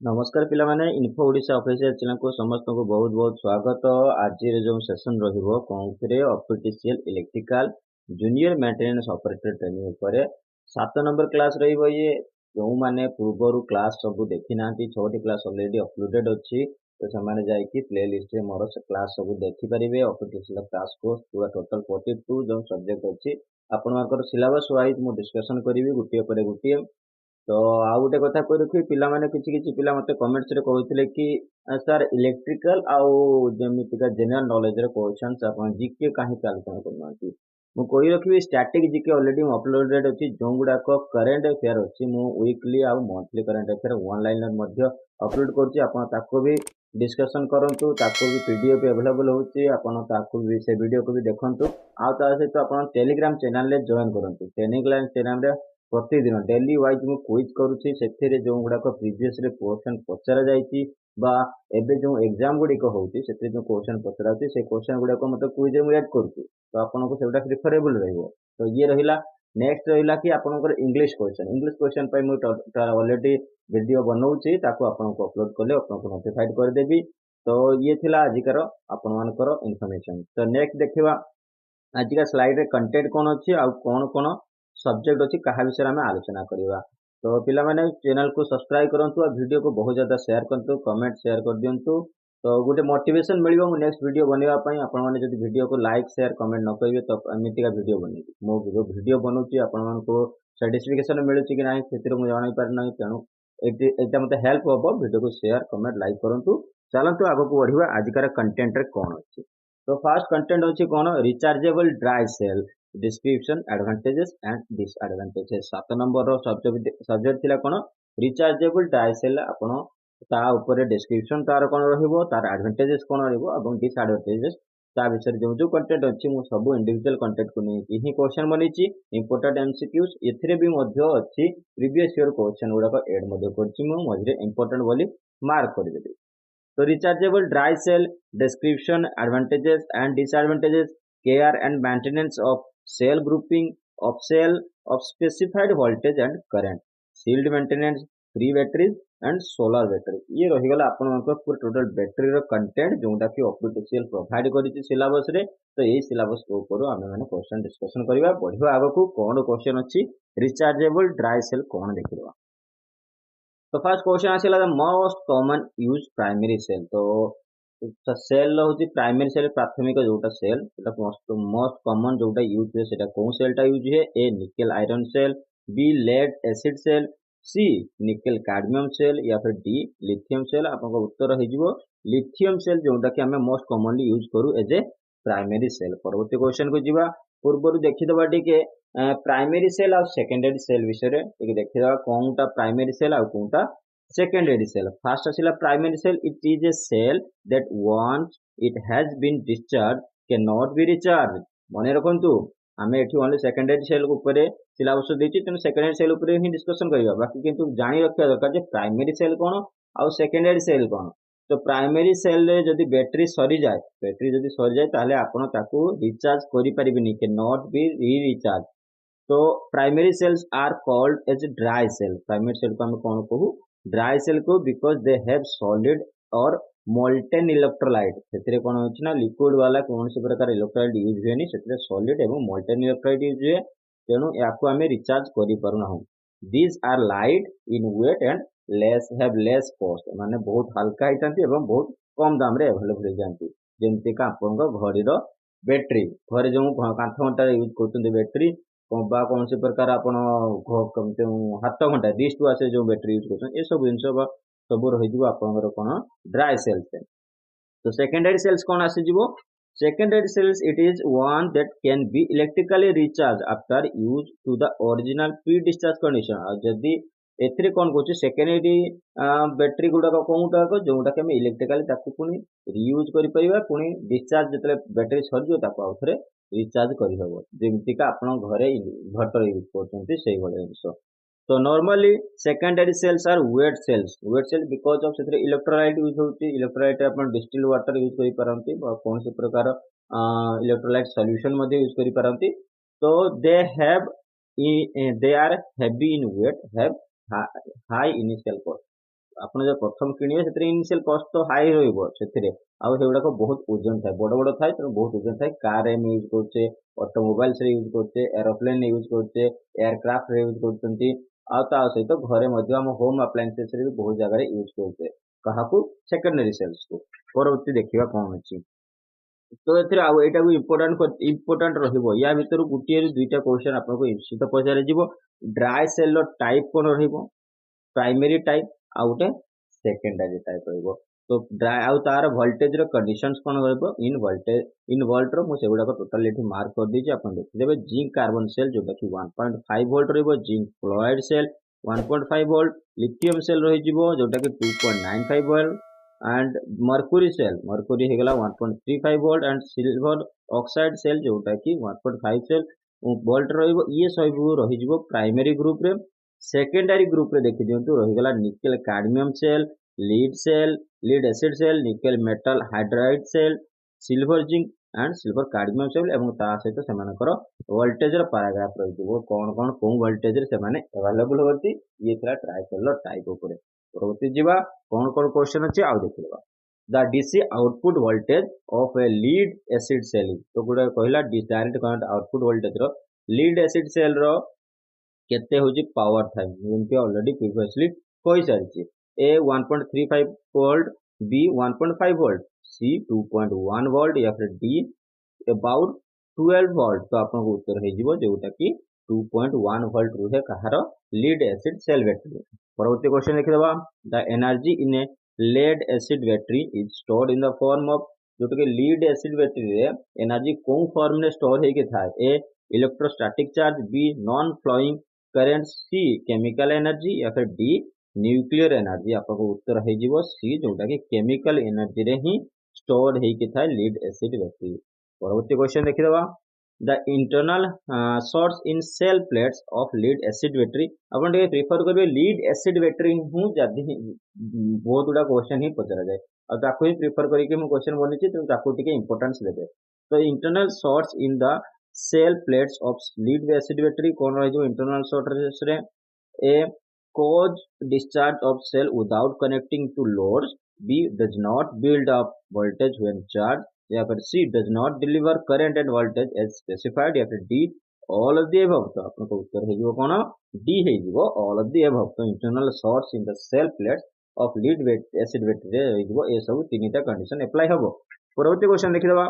नमस्कार पिला माने इन्फो ओडिशा ऑफिशियल चैनल को समस्त को बहुत बहुत स्वागत। आज जो सेशन रहिबो कोंथरे official electrical junior maintenance operator training ऊपर 7 नंबर क्लास रहिबो। ये जो माने पूर्वरु क्लास सब देखि नांती 6टी क्लास ऑलरेडी अपलोडेड अछि, तो समाने जाय कि प्ले लिस्ट रे मोर क्लास सब देखि परिबे। ऑफिशियल क्लास को पूरा टोटल 42 जो सब्जेक्ट अछि आपण मानकर सिलेबस वाइज मु डिस्कशन करिवि गुटिए पर गुटिए। तो आउ गोटे कथा कहि रखिबि पिला माने किछि किछि पिला मते कमेंट्स रे कहउथिले कि सर इलेक्ट्रिकल आउ जेमितिका जनरल नॉलेज रे क्वेश्चंस आपण जीके काहे आलोचना करनांती। मु कहि रखिबि स्टैटिक जीके ऑलरेडी अपलोडेड अछि, जो गुडाक करंट अफेयर अछि मु वीकली आउ monthly current affair one liner मध्ये अपलोड करछि। आपण ताको भी डिस्कशन करंतु, ताको भी पीडीएफ अवेलेबल होछि, आपण ताको भी से वीडियो को भी देखंतु। आउ ता सहित आपण टेलीग्राम चैनल रे जॉइन करंतु। टेलीग्राम चैनल रे प्रतिदिन डेली वाइज मु क्विज करूछि, सेथिरे जो गुडाक प्रीवियस रे क्वेश्चन पचरा जाईछि बा एबे जो एग्जाम गुडिक होउछि सेथिरे जो क्वेश्चन पचरा होछि से क्वेश्चन गुडाक मते क्विज रे ऐड करूछि, तो आपनको सेटा प्रिफरेबल रहइबो। तो ये रहिला। नेक्स्ट रहिला कि आपनकर इंग्लिश क्वेश्चन पय मु ऑलरेडी वीडियो बनौछि, ताको आपनको अपलोड करले आपनको नोटिफाइड कर देबी। तो ये थिला आजिकर आपन मानकर इन्फॉर्मेशन। तो नेक्स्ट देखिबा आज का स्लाइड रे कंटेंट कोन अछि आ कोन कोन सब्जेक्ट अछि कहा विषय में आलोचना करिवा। तो पिला माने चैनल को सब्सक्राइब करंतु और वीडियो को बहुत ज्यादा शेयर करंतु, कमेंट शेयर कर दियंतु। तो गोटे मोटिवेशन मिलिबो मु नेक्स्ट वीडियो बनेवा पई। आपण माने जदि वीडियो को लाइक शेयर कमेंट न करिवे तो एमितिका वीडियो बनेबी। मो जो वीडियो बनौछि आपण मानको सर्टिफिकेशन मिलुछि कि नाही सेतिरो मु जानि पार नाही, तेनु एटा मते हेल्प होबो। वीडियो को शेयर कमेंट लाइक करंतु। चलंतु आगो को बढ़िवा आजिकार कंटेंट रे कोन अछि। तो फर्स्ट कंटेंट होछि कोन rechargeable dry cell description advantages and disadvantages. 7 number रो सब्जेक्ट थिला कोन रिचार्जेबल ड्राई सेल। आपण ता ऊपर डिस्क्रिप्शन तार कोन रहिबो, तार एडवांटेजेस कोन रहिबो एवं डिसएडवांटेजेस ता विषय जो जो कंटेंट अछि मु सब इंडिविजुअल कंटेंट को नै ही क्वेश्चन बनेछि। इंपोर्टेंट एमसीक्यूज एथिरे भी मध्य अछि, प्रीवियस ईयर क्वेश्चन गुडा को ऐड मध्य करछि मु मझरे इंपोर्टेंट बोली मार्क कर देबी। तो rechargeable dry cell description, advantages and disadvantages, care and maintenance of cell grouping of cell of specified voltage and current, shield maintenance, free batteries and solar battery। ये रहीगला आपण मानक पूरा टोटल बैटरी रो content जोंटा कि official provide करिछि syllabus रे। तो एई syllabus को ऊपर आमे माने क्वेश्चन डिस्कशन करिवा। बढ़िया आगो को कोन क्वेश्चन अछि रिचार्जेबल ड्राई सेल कोन देखिबा। तो फर्स्ट क्वेश्चन आसिला the most common use primary cell. तो सेल होची प्राइमरी सेल प्राथमिक जोटा सेल सेटा मोस्ट कॉमन जोटा यूज है सेटा कोन सेलटा यूज है। A nickel iron cell, B lead acid cell, C nickel cadmium cell या फिर डी लिथियम सेल। आपन उत्तर हो जिवो लिथियम सेल जोटा कि हमें मोस्ट कॉमनली यूज करू एज ए प्राइमरी सेल। परवर्ती क्वेश्चन को जिवा पूर्व देखिदबा टिके प्राइमरी सेल और सेकेंडरी सेल विषय टिके देखिदबा कोनटा प्राइमरी सेल और कोनटा सेकेंडरी सेल। फर्स्ट आसिला primary cell, it is a cell that once it has been discharge can not be recharge. मने रखंतु हमें एठी ओनली सेकेंडरी सेल ऊपर सिलेबस देछि, तेनु सेकेंडरी सेल ऊपर ही डिस्कशन करिवा। बाकी किंतु जानि रखिया दरकार जे प्राइमरी सेल कोन और सेकेंडरी सेल कोन। तो प्राइमरी सेल रे जदि बैटरी सरी जाए ताले आपण ताकू रिचार्ज करि परिबिनी, can not be re recharge. तो primary cells are called as dry cell. Primary cell को हम कौन कहू ड्राई सेल को, बिकॉज दे हैव सॉलिड और मोल्टेन इलेक्ट्रोलाइट। सेतिरे कोन होछि ना लिक्विड वाला कौन से प्रकार इलेक्ट्रोलाइट यूज हुएनी, सेतिरे सॉलिड एवं मोल्टेन इलेक्ट्रोलाइट यूज हुए। तेणु याको हमें रिचार्ज करि पारुना हूं। These are light in weight and less cost, माने बहुत हल्का हितांती एवं बहुत कम दाम रे अवेलेबल हो जांती। जेमति का आपन घड़ी रो बैटरी घरे जो कांथ घंटा यूज करते बैटरी बा कौन से प्रकार आपण हाथ घंटा रिस्ट वाच जो बैटरी यूज करछन ए सब जिंस सब रही जिवो आपनकर कोन ड्राई सेल्स। तो सेकेंडरी सेल्स कोन आसी जिवो secondary cells, it is one that can be electrically recharge after use to the original pre discharge condition. जदी एथिरे कोन कहछि सेकेंडरी बैटरी गुडा कोनटा को जोटा कि हम इलेक्ट्रिकली ताकू पुनी रीयूज करि परिबा, पुनी डिस्चार्ज जतले बैटरी सर जो ताकू आउथरे रिचार्ज करि हबो। जेमति का आपण घरे इन्वर्टर यूज करछन्ती सेही भले जिंस। तो normally secondary cells are wet cells because of सेथरे इलेक्ट्रोलाइट यूज होती। इलेक्ट्रोलाइट आपण डिस्टिल वाटर यूज करि पारंती बा कोन से प्रकार इलेक्ट्रोलाइट सॉल्यूशन मध्ये यूज करि पारंती। तो they are heavy in weight, have high initial cost. ଆପଣ जो प्रथम किणवे से इनिशियल कॉस्ट तो हाई रहिबो सेथिरे आउ सेगुड़ाक बहुत ओजन थाए बड़ बड़ थाए तेणु बहुत ओजन थाए कार एम यूज करछे ऑटोमोबाइल्स रे यूज करछे एरोप्लेन यूज करछे एयरक्राफ्ट रे यूज करछंती आ ता सहित घरे मध्य हम होम अप्लायंसेस रे भी बहुत जगह यूज करछे कहाकू सेकेंडरी सेल्स को परवर्ती देखिबा कोन अछि तो एथिरे आउ एटा को इम्पोर्टेंट रहिबो या भितर गुटिए रु दुईटा क्वेश्चन आपनको निश्चित पचारे जिवो ड्राई सेल रो टाइप कोन रहिबो प्राइमरी टाइप आ गोटे सेकेंडरी टाइप रहिबो तो ड्राई आउ तार वोल्टेज रो कंडीशंस कोन रहिबो इन वोल्टेज इन वोल्ट रो मु सेगुडा को टोटल एठी मार्क कर दीची अपन देखिदेबे जिंक कार्बन सेल जोटा कि 1.5 वोल्ट रहिबो zinc fluoride cell 1.5 volt lithium cell रहि जिवो जोटा कि 2.95 volt and mercury cell mercury हे गला 1.35 volt and silver oxide cell जोटा कि 1.5 सेल वोल्ट रहिबो ये सब रहि जिवो प्राइमरी ग्रुप रे सेकेंडरी ग्रुप रे देखि दियंतु रहि गला nickel cadmium cell lead acid cell nickel metal hydride cell silver zinc and silver cadmium cell एवं ता सहित सेमानकर वोल्टेज रो पैराग्राफ रहि जिवो कोन कोन को वोल्टेज रे सेमाने अवेलेबल होती ये थला ट्राइसेल टाइप ऊपर परवर्ती जीवा कौन कौन क्वेश्चन अच्छे आउ देखिबा the DC output voltage of a lead acid cell तो गुडा कहला डायरेक्ट करंट आउटपुट वोल्टेज रो लीड एसिड सेल रो केते होची पावर थाई जेमति ऑलरेडी प्रीवियसली कहि सारिछि A 1.35 volt B 1.5 volt C 2.1 volt या फिर डी अबाउट 12 वोल्ट तो आपनको उत्तर हे जिवो जोटा कि 2.1 वोल्ट रुहे कहार लीड एसिड सेल बैटरी परवर्ती क्वेश्चन देखिदबा the energy in a lead acid battery is stored in the form of जोटा कि लीड एसिड बैटरी रे एनर्जी कोन फॉर्म में स्टोर हे के थाए A electrostatic charge B non flowing current C chemical energy या फिर डी न्यूक्लियर एनर्जी आपको उत्तर है जीवो सी जोटा कि केमिकल एनर्जी रे ही स्टोर हे के थाए लीड एसिड बैटरी परवर्ती क्वेश्चन देखिदबा the internal source in cell plates of lead acid battery अपन टे प्रिफर करबे लीड एसिड बैटरी हूं जदी बहुत गुडा क्वेश्चन ही पचरा जाए आ ताको ही प्रिफर करी के मु क्वेश्चन बनिछि तो ताको टिके इंपोर्टेंस देबे तो internal source in the cell plates of lead acid battery कोन रहि जो इंटरनल सोर्स रे ए cause discharge of cell without connecting to loads b does not build up voltage when charged या फिर सी does not deliver current and voltage as specified या फिर D all of the above तो आपको उत्तर है जो कौन डी है जो all of the above तो internal source in the cell plates of lead acid battery है जो ये सब तीनटा कंडीशन अप्लाई हबो परवर्ती क्वेश्चन देखि दबा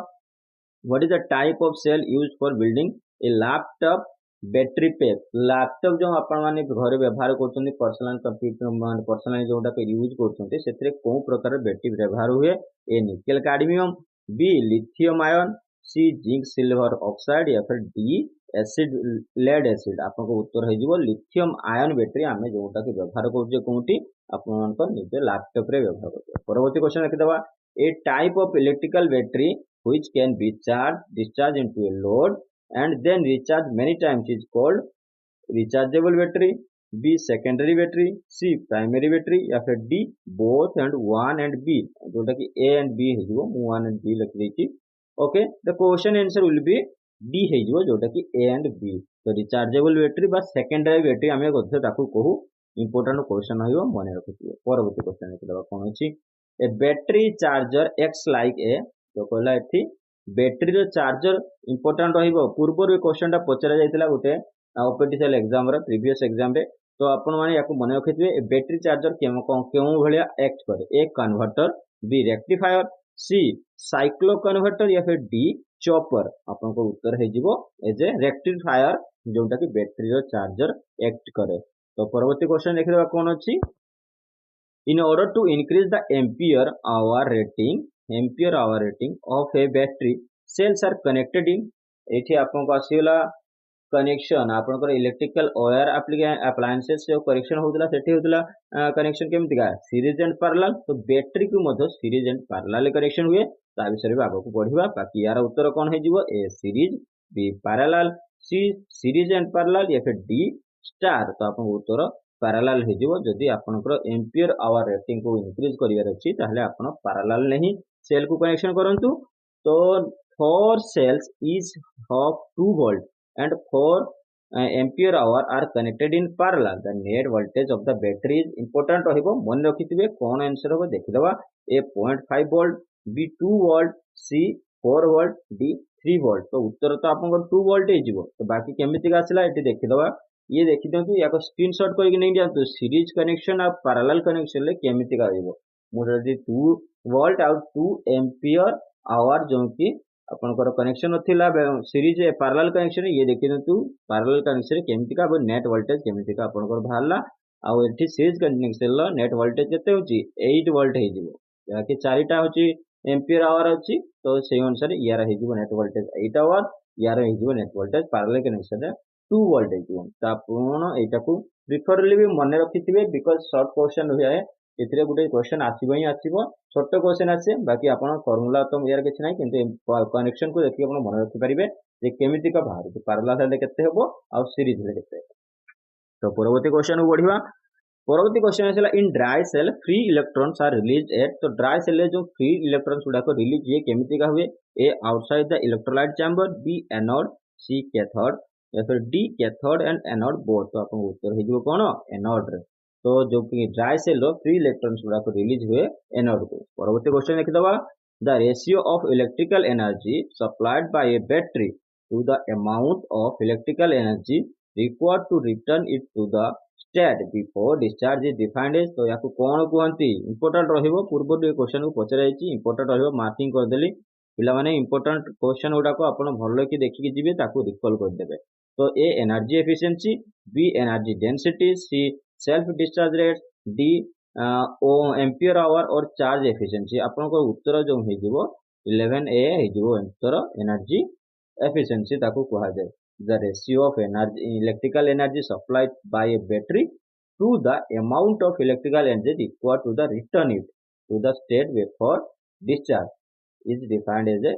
what is the type of cell used for building a laptop battery pack laptop जो आपण माने घर व्यवहार करछन पर्सनल कंप्यूटर पर्सनल जोटा पे यूज करछन सेतरे को प्रकार बैटरी व्यवहार हुए A nickel cadmium B lithium ion C zinc silver oxide या फिर डी एसिड लेड एसिड आपको उत्तर है जीवो लिथियम आयन बैटरी आमे जोटा के व्यवहार करछे कोंटी आपण को निजे लैपटॉप रे व्यवहार करछे परवर्ती क्वेश्चन लिखि दबा A type of electrical battery which can be discharged into a load and then recharged many times is called rechargeable battery b secondary battery c primary battery या फिर d both and 1 and b जोटा कि a and b है जो 1 and b लिख देछि okay the question answer will be d है जो जोटा कि a and b तो रिचार्जेबल बैटरी बा सेकेंडरी बैटरी हमें गथे ताकू कहू इंपोर्टेंट क्वेश्चन होइबो मने रखिथिबे परवर्ती क्वेश्चन देखिदबा कोन अछि A battery charger x like a तो कहला एठी बैटरी रो चार्जर इंपोर्टेंट रहिबो पूर्वर क्वेश्चन टा पचरा जायतिला गोटे ओपीटीसीएल एग्जाम रो प्रीवियस एग्जाम रे तो आपण माने याको मने रखिथिबे बैटरी चार्जर केउ भलिया एक्ट करे ए कन्वर्टर बी रेक्टिफायर सी साइक्लो कन्वर्टर या फिर डी चॉपर आपण को उत्तर हे जिवो एज ए रेक्टिफायर जोटा कि बैटरी रो चार्जर एक्ट करे तो परवर्ती क्वेश्चन देखिबा कोन अछि in order to increase the ampere hour rating of a battery cells are connected in एठी आपन को आसीला कनेक्शन आपन इलेक्ट्रिकल वायर अप्लायंसेस जो कनेक्शन होतला सेठी होतला कनेक्शन केमति का सीरीज एंड पैरेलल तो बैटरी को मधो सीरीज एंड पैरेलल कनेक्शन हुए ता विषय में आगो को पढिबा बाकी यार उत्तर कोन हे जिवो A series B parallel C series and parallel या फिर डी स्टार तो आपन उत्तर पैरेलल हे जिवो जदी आपनकर एम्पियर आवर रेटिंग को इंक्रीज करियर अछि ताहले आपन पैरेलल नहीं सेल को कनेक्शन करंतु तो 4 cells each of 2 volt and 4 ampere hour are connected in parallel the net voltage of the battery is important रहिबो मन रखिथिबे कोन आंसर हो देखिदबा A 0.5 volt B 2 volt C 4 volt D 3 volt तो उत्तर तो आपन 2 वोल्ट हे जिवो तो बाकी केमिति आसला एटी देखिदबा ये देखि दियंतु याको स्क्रीनशॉट करके नै दियंतु सीरीज कनेक्शन आ पैरेलल कनेक्शन ले केमिति आइबो मु जदी 2 वोल्ट आउ 2 एम्पियर आवर जो कि आपनकर कनेक्शन थिला सीरीज पैरेलल कनेक्शन ये देखि दियंतु पैरेलल कनेक्शन केमितिका नेट वोल्टेज केमितिका आपनकर बाहरला आ एठी सीरीज कनेक्शन लो नेट वोल्टेज केते होची 8 वोल्ट हे जिवो या कि चारिटा होची एम्पियर आवर होची तो सेही अनुसार यार हे जिवो नेट वोल्टेज 8 आवर यार हे जिवो नेट वोल्टेज पैरेलल कनेक्शन रे 2 वोल्ट हे जिवो त आपण एटा को प्रिफरेबली भी मन रखिथिबे बिकॉज़ शॉर्ट क्वेश्चन हुए एथिरे गुटे क्वेश्चन आसीबो ही आसीबो छोट क्वेश्चन आसे बाकी आपण फार्मूला तो यार किछ नै किंतु कनेक्शन को देखि आपण मन रखि परिबे जे केमिति का बाहर पैरेलल हेले केते हेबो आ सीरीज हेले केते तो परवर्ती क्वेश्चन को बढ़िबा परवर्ती क्वेश्चन आसला in dry cell free electrons are release at तो ड्राई सेल जो फ्री इलेक्ट्रॉन्स गुडा को रिलीज ये केमिति का हुए A outside the electrolyte chamber B anode C cathode या फिर D cathode and anode both तो आपन उत्तर हे जो कोन एनोड रे तो जो कि ड्राई सेल फ्री इलेक्ट्रॉन्स गुडा को रिलीज हुए एनोड को परवर्ती क्वेश्चन लिख दबा the ratio of electrical energy supplied by a battery to the amount of electrical energy required to return it to the state before discharge is defined as तो याको कोन कहंती important रहिबो पूर्व दे question को पचरा जायछि इंपोर्टेंट रहिबो marking कर देली पिला माने इंपोर्टेंट क्वेश्चन उडा को आपण भलो कि देखि कि जिबे ताको रिकॉल कर देबे तो A energy efficiency B energy density C self discharge rate D ओ एम्पियर आवर और चार्ज एफिशिएंसी आपण को उत्तर जो हे जिवो 11a हे जिवो उत्तर एनर्जी एफिशिएंसी ताको कहा जाय the ratio of energy electrical energy supplied by a battery to the amount of electrical energy required to the return it to the state before discharge is defined as a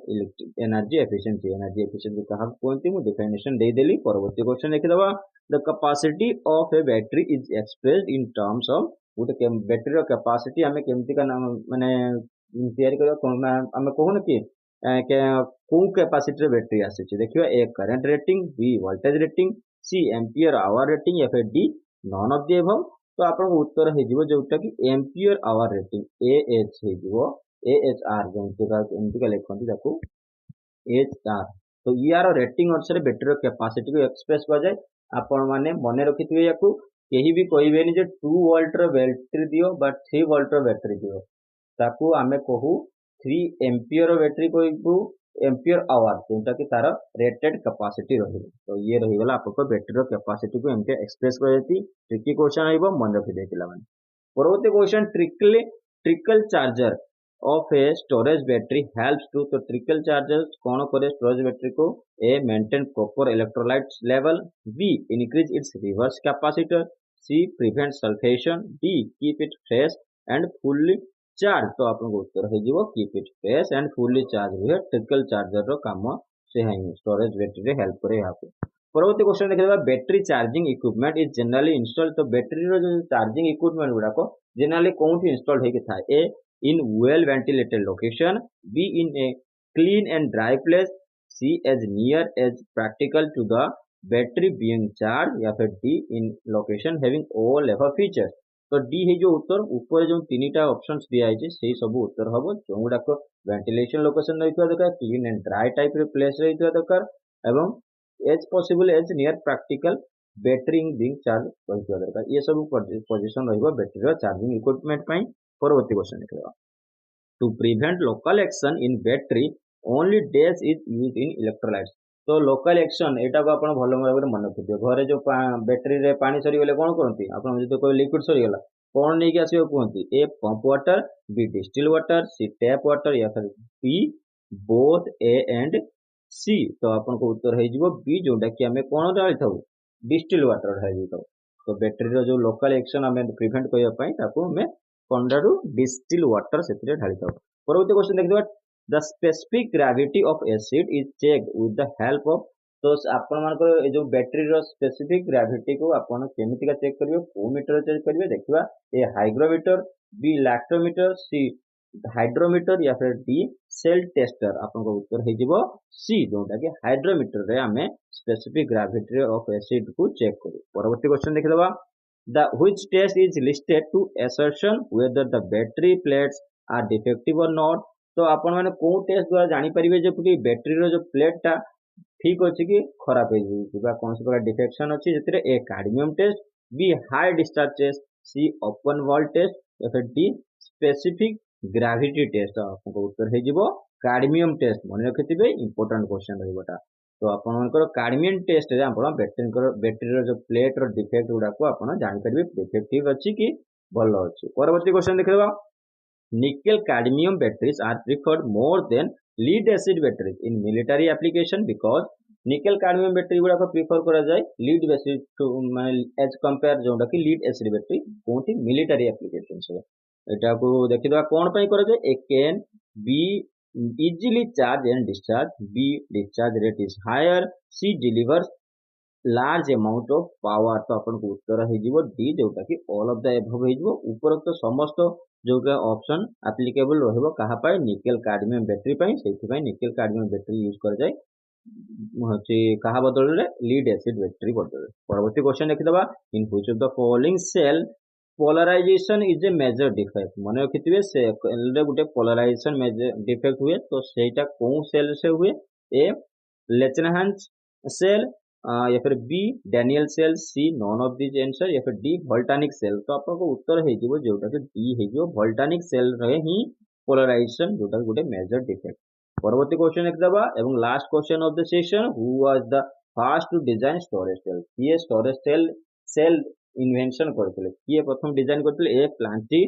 energy efficiency कहा कोनती मु definition दे देली परवर्ती question लिख दबा the capacity of a battery is expressed in terms of Gute battery row capacity हमें केमती का नाम माने तयारी करबा हमें कहू न कि को कैपेसिटी बैटरी आसी देखिए A current rating B voltage rating C ampere hour rating या फिर D none of the above तो आपन उत्तर हे जिवो जोटा कि ampere hour rating A H हे जिवो ए एच आर जेंति का लिखंती ताको एच आर तो यार रेटिंग अनुसार बैटरी कैपेसिटी को एक्सप्रेस कर जाय आपन माने मने रखिथिबे याकू केही भी कहबेनी जे 2 वोल्ट रो बैटरी दियो बा 3 वोल्ट रो बैटरी दियो ताकू आमे कहू 3 एम्पियर बैटरी को एम्पियर आवर जेंटा कि तार रेटेड कैपेसिटी रहिबो तो ये रही गला आपको बैटरी रो कैपेसिटी को एमते एक्सप्रेस कर देती ट्रिकी क्वेश्चन आइबो मन रखि देतिला माने परवर्ती question trickle charger of A storage battery helps to तो ट्रिकल चार्जर कोन करे स्टोरेज बैटरी को A maintain proper electrolyte level B increase its reverse capacitor C prevent sulphation D keep it fresh and fully charge तो आपको उत्तर हो जीवो keep it fresh and fully charge हुए ट्रिकल चार्जर रो काम से है स्टोरेज बैटरी रे हेल्प करे यहाँ पे परवर्ती क्वेश्चन देखिबा battery charging equipment is generally installed तो बैटरी रो जो चार्जिंग इक्विपमेंट गुडा को जनरली कोउठी इंस्टॉल्ड हे के था A in well ventilated location B in a clean and dry place C as near as practical to the battery being charge या फिर D in location having all ever features तो D है जो उत्तर ऊपर जो तीनटा ऑप्शंस दिया है से सब उत्तर हम जो गुड़ाक वेंटिलेशन लोकेशन रही दरकार क्लीन एंड ड्राई टाइप रे प्लेस रही दरकार एवं as possible as near practical battery being charge रही दरकार ये सब पोजीशन रहिबो बैटरी चार्जिंग इक्विपमेंट पई परवर्ती क्वेश्चन लिखवा to prevent local action in battery only dash is used in electrolytes तो लोकल एक्शन एटा को आपण भलो भाबरे मन रखियो घरे जो बैटरी रे पानी सरी गेले कोन करंती आपण जदि कोइ लिक्विड सरी गेला कोन नै के आसीयो कहंती A pump water B distil water C tap water या फिर B both A and C तो आपण को उत्तर हे जिवो बी जोटा कि हमें कोन डाली थाउ डिस्टिल वाटर ढाली थाउ तो बैटरी रो जो लोकल एक्शन हमें प्रिवेंट करबा पई ताको हमें कोनडारू डिस्टिल वाटर सेतरे ढाली थाउ परवर्ती क्वेश्चन देखिबा the specific gravity of acid is checked with the help of तो आपण मानकर ए जो बैटरी रो स्पेसिफिक ग्रेविटी को आपण केमिति का चेक करियो को मीटर चेक करियो देखिबा ए हाइग्रोमीटर बी लैक्टोमीटर सी हाइड्रोमीटर या फिर डी सेल टेस्टर आपको उत्तर हो सी जोटा कि हाइड्रोमीटर रे आमे स्पेसिफिक ग्रेविटी ऑफ एसिड को चेक करू। परवर्ती क्वेश्चन देखिदबा the which test is listed to assertion whether the battery plates are defective or not. तो आपण माने को टेस्ट द्वारा जानि परिबे जे कि बैटरी रो जो प्लेट टा ठीक अछि कि खराब हो जिबा कोन से प्रकार डिफेक्शन अछि जेतरे A cadmium test B high discharge test C open wall test या फिर डी स्पेसिफिक ग्रेविटी टेस्ट आपको उत्तर हो कैडमियम टेस्ट मन रखिथे इंपोर्टेंट क्वेश्चन रहा। तो आपंकर कैडमियम टेस्ट रे आप बैटरी जो प्लेट रो डिफेक्ट गुडा को आप जापर डिफेक्टिव अच्छी कि भल अच्छी। परवर्ती क्वेश्चन देखा nickel cadmium batteries are preferred more than lead acid batteries in military application because nickel cadmium battery गुडा को प्रिफर करा जाए लीड एसिड एज कंपेयर जोटा कि लीड एसिड बैटरी कोठी मिलिटरी एप्लीकेशन से एटा को देखिदवा कोन पई करा जाए A can be easily charge and discharge, b discharge rate is higher, c delivers large amount of power। तो अपन को उत्तर हो डी जोटा कि ऑल ऑफ द एबव हो उपरोक्त समस्त जोटा ऑप्शन एप्लीकेबल रहबो कहा पाए निकेल कैडमियम बैटरी पाई सेति पाई निकेल कैडमियम बैटरी यूज कर जाए होची कहा बदल रे लीड एसिड बैटरी बदल। परवर्ती क्वेश्चन देखिदबा in which of the following cell polarisation is a major defect मन रखिथे सेल गोटे पोलराइजेशन मेजर डिफेक्ट हुए तो सेटा कौन सेल से हुए ए लेचनहांस सेल या फिर B Daniell cell C none of this answer या फिर डी वोल्टानिक सेल। तो आपको उत्तर हो जोटा कि डी हो वोल्टानिक सेल रे ही पोलराइजेशन जोटा गोटे मेजर डिफेक्ट। परवर्ती क्वेश्चन देखदबा एवं last question of the session who was the first to design storage cell. ये स्टोरेज सेल इन्वेंशन करते किए प्रथम डिजाइन करते ए प्लांटी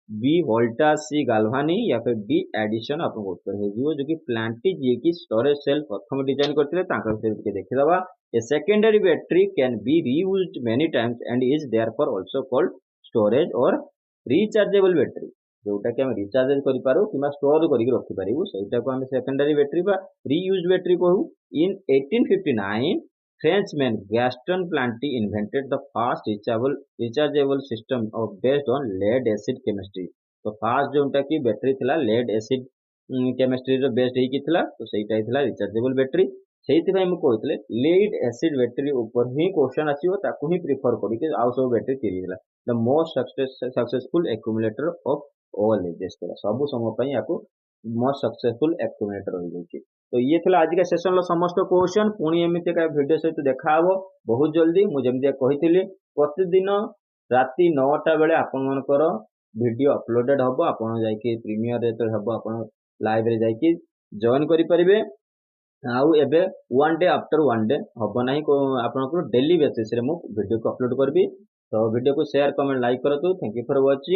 बी वोल्टा सी गाल्वानी या फिर डी एडिशन आपको उत्तर हो जो कि प्लांटी जी की स्टोरेज सेल प्रथम डिजाइन करते देखिदबा A secondary battery can be reused many times and is therefore also called storage or rechargeable battery जोटा कि हम रिचार्ज करि पारू किबा स्टोर करि रखि पारिबु सेटा को हम सेकेंडरी बैटरी बा रीयूज्ड बैटरी कहू। इन 1859 Frenchman Gaston Planty invented the first rechargeable system of based on lead acid chemistry। तो फास्ट जोटा कि बैटरी थिला लेड एसिड केमिस्ट्री रो बेस्ड हेकी थिला तो सेटा थिला रिचार्जेबल बैटरी सेति भाई हम कहतले लेड एसिड बैटरी ऊपर ही क्वेश्चन आसीबो ताकू ही प्रेफर करी कि आउ सब बैटरी तिरि थिला the most successful accumulator of all ages सब समय पई याको मोस्ट सक्सेसफुल एक्युमुलेटर हो जाई। तो ये थिला आज का सेशन लो समस्त क्वेश्चन पुणी एमती का वीडियो सहित देखा हबो बहुत जल्दी मु जेमती कहितली प्रतिदिन राति 9टा बेले आपन मनकर वीडियो अपलोडेड हबो आपन जाई कि प्रीमियर रे तो हबो आपन लाइव रे जाई कि जॉइन करि परिबे आउ एबे one day after one day हबो नाही को आपन को डेली बेसिस रे मु वीडियो को अपलोड करबी। तो वीडियो को शेयर कमेंट लाइक करतु। Thank you for watching.